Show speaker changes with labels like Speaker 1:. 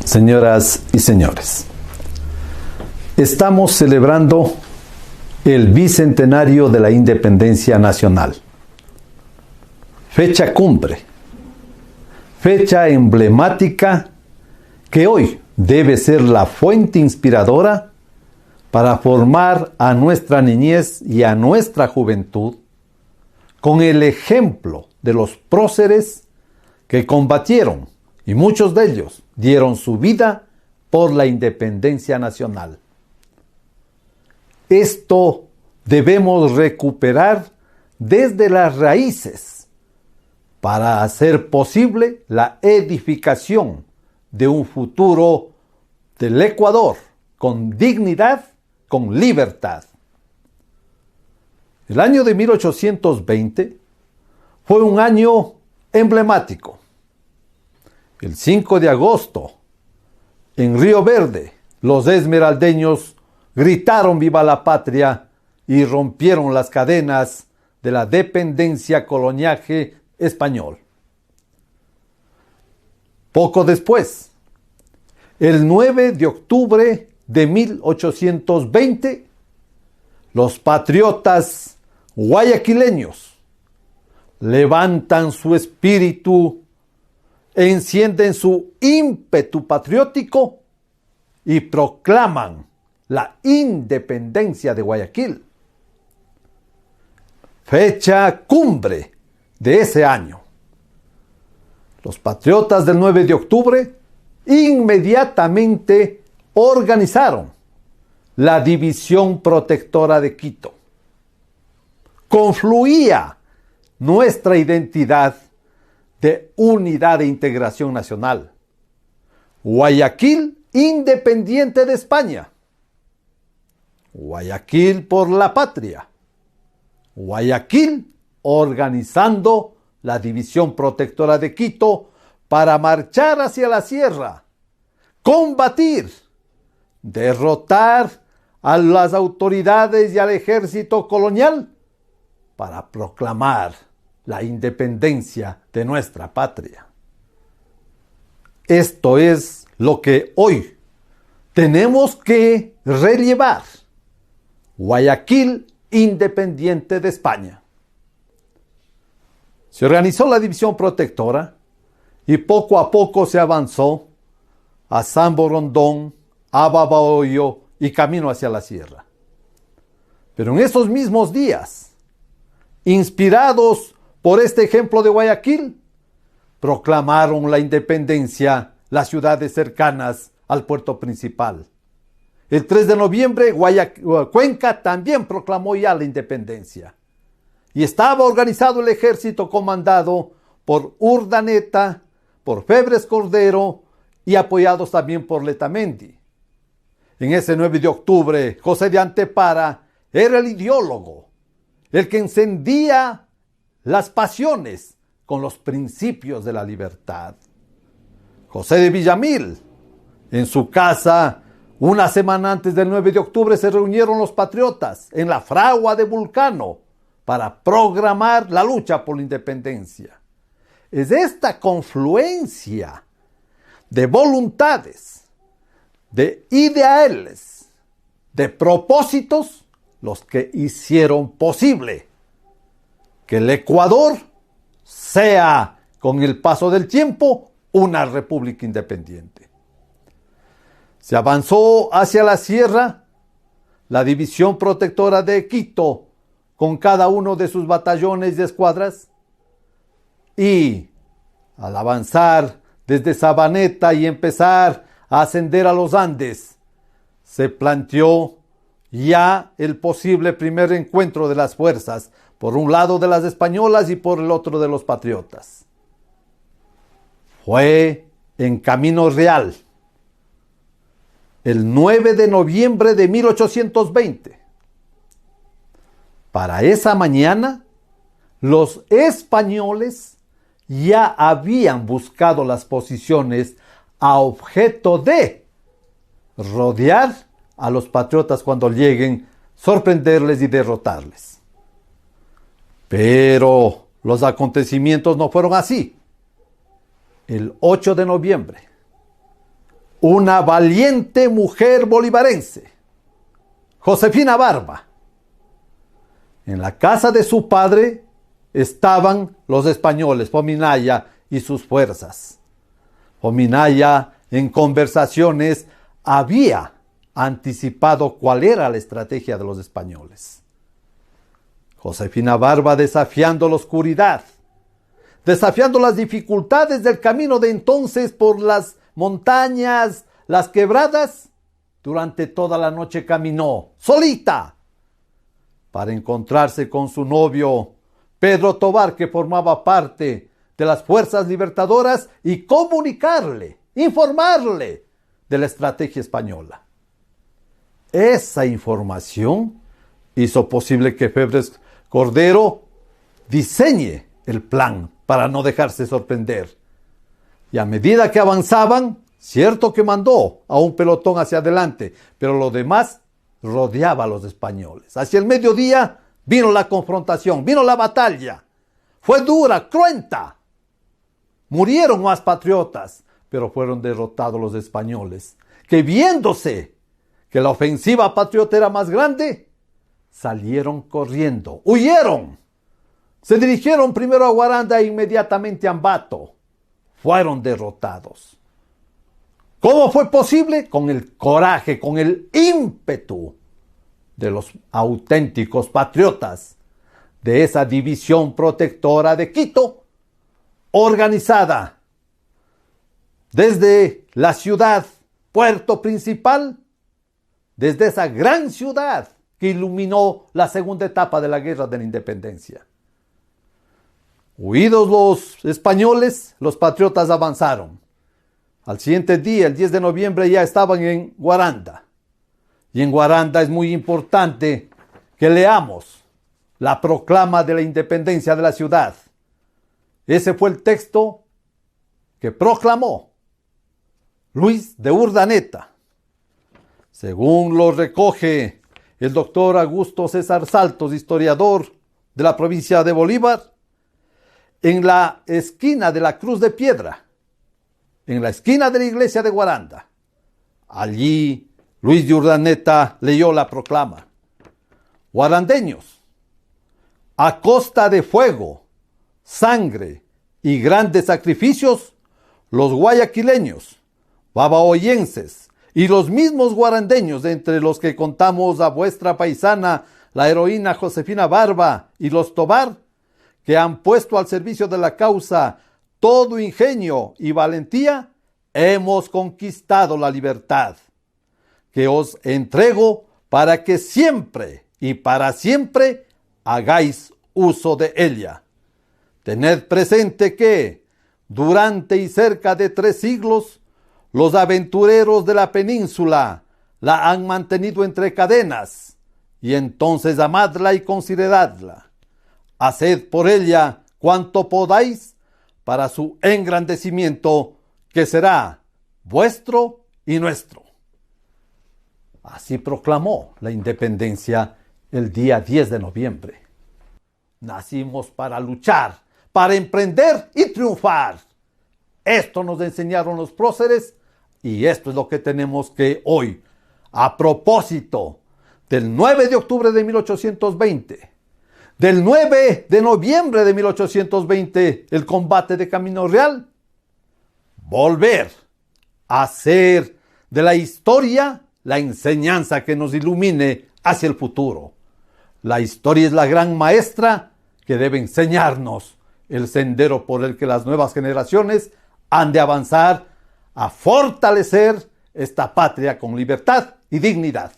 Speaker 1: Señoras y señores, estamos celebrando el bicentenario de la independencia nacional. Fecha cumbre, fecha emblemática que hoy debe ser la fuente inspiradora para formar a nuestra niñez y a nuestra juventud con el ejemplo de los próceres que combatieron y muchos de ellos dieron su vida por la independencia nacional. Esto debemos recuperar desde las raíces para hacer posible la edificación de un futuro del Ecuador con dignidad, con libertad. El año de 1820 fue un año emblemático. El 5 de agosto, en Río Verde, los esmeraldeños gritaron ¡Viva la patria! Y rompieron las cadenas de la dependencia coloniaje español. Poco después, el 9 de octubre de 1820, los patriotas guayaquileños levantan su espíritu, encienden su ímpetu patriótico y proclaman la independencia de Guayaquil. Fecha cumbre de ese año. Los patriotas del 9 de octubre inmediatamente organizaron la División Protectora de Quito. Confluía nuestra identidad de unidad e integración nacional. Guayaquil independiente de España. Guayaquil por la patria. Guayaquil organizando la División Protectora de Quito para marchar hacia la sierra, combatir, derrotar a las autoridades y al ejército colonial para proclamar la independencia de nuestra patria. Esto es lo que hoy tenemos que relevar. Guayaquil independiente de España. Se organizó la División Protectora y poco a poco se avanzó a San Borondón, a Babahoyo y camino hacia la sierra. Pero en esos mismos días, inspirados por este ejemplo de Guayaquil, proclamaron la independencia las ciudades cercanas al puerto principal. El 3 de noviembre, Cuenca también proclamó ya la independencia. Y estaba organizado el ejército comandado por Urdaneta, por Febres Cordero y apoyados también por Letamendi. En ese 9 de octubre, José de Antepara era el ideólogo, el que encendía las pasiones con los principios de la libertad. José de Villamil, en su casa, una semana antes del 9 de octubre, se reunieron los patriotas en la fragua de Vulcano para programar la lucha por la independencia. Es esta confluencia de voluntades, de ideales, de propósitos, los que hicieron posible que el Ecuador sea, con el paso del tiempo, una república independiente. Se avanzó hacia la sierra la División Protectora de Quito, con cada uno de sus batallones y escuadras, y al avanzar desde Sabaneta y empezar a ascender a los Andes, se planteó ya el posible primer encuentro de las fuerzas, por un lado de las españolas y por el otro de los patriotas. Fue en Camino Real, el 9 de noviembre de 1820. Para esa mañana, los españoles ya habían buscado las posiciones a objeto de rodear a los patriotas cuando lleguen, sorprenderles y derrotarles. Pero los acontecimientos no fueron así. El 8 de noviembre, una valiente mujer bolivarense, Josefina Barba. En la casa de su padre estaban los españoles, Pominaya y sus fuerzas. Pominaya, en conversaciones, había anticipado cuál era la estrategia de los españoles. Josefina Barba, desafiando la oscuridad, desafiando las dificultades del camino de entonces por las montañas, las quebradas, durante toda la noche caminó, solita, para encontrarse con su novio, Pedro Tobar, que formaba parte de las fuerzas libertadoras, y comunicarle, informarle de la estrategia española. Esa información hizo posible que Febres Cordero diseñe el plan para no dejarse sorprender. Y a medida que avanzaban, cierto que mandó a un pelotón hacia adelante, pero lo demás rodeaba a los españoles. Hacia el mediodía vino la confrontación, vino la batalla. Fue dura, cruenta. Murieron más patriotas, pero fueron derrotados los españoles, que viéndose que la ofensiva patriota era más grande, salieron corriendo, huyeron. Se dirigieron primero a Guaranda e inmediatamente a Ambato. Fueron derrotados. ¿Cómo fue posible? Con el coraje, con el ímpetu de los auténticos patriotas de esa división protectora de Quito, organizada desde la ciudad, puerto principal, desde esa gran ciudad que iluminó la segunda etapa de la Guerra de la Independencia. Huidos los españoles, los patriotas avanzaron. Al siguiente día, el 10 de noviembre, ya estaban en Guaranda. Y en Guaranda es muy importante que leamos la proclama de la independencia de la ciudad. Ese fue el texto que proclamó Luis de Urdaneta. Según lo recoge el doctor Augusto César Saltos, historiador de la provincia de Bolívar, en la esquina de la Cruz de Piedra, en la esquina de la iglesia de Guaranda, allí Luis de Urdaneta leyó la proclama. Guarandeños, a costa de fuego, sangre y grandes sacrificios, los guayaquileños, babahoyenses y los mismos guarandeños, de entre los que contamos a vuestra paisana, la heroína Josefina Barba, y los Tobar, que han puesto al servicio de la causa todo ingenio y valentía, hemos conquistado la libertad, que os entrego para que siempre y para siempre hagáis uso de ella. Tened presente que, durante y cerca de 3 siglos, los aventureros de la península la han mantenido entre cadenas, y entonces amadla y consideradla. Haced por ella cuanto podáis para su engrandecimiento, que será vuestro y nuestro. Así proclamó la independencia el día 10 de noviembre. Nacimos para luchar, para emprender y triunfar. Esto nos enseñaron los próceres y esto es lo que tenemos que hoy, a propósito del 9 de octubre de 1820, del 9 de noviembre de 1820, el combate de Camino Real, volver a hacer de la historia la enseñanza que nos ilumine hacia el futuro. La historia es la gran maestra que debe enseñarnos el sendero por el que las nuevas generaciones han de avanzar a fortalecer esta patria con libertad y dignidad.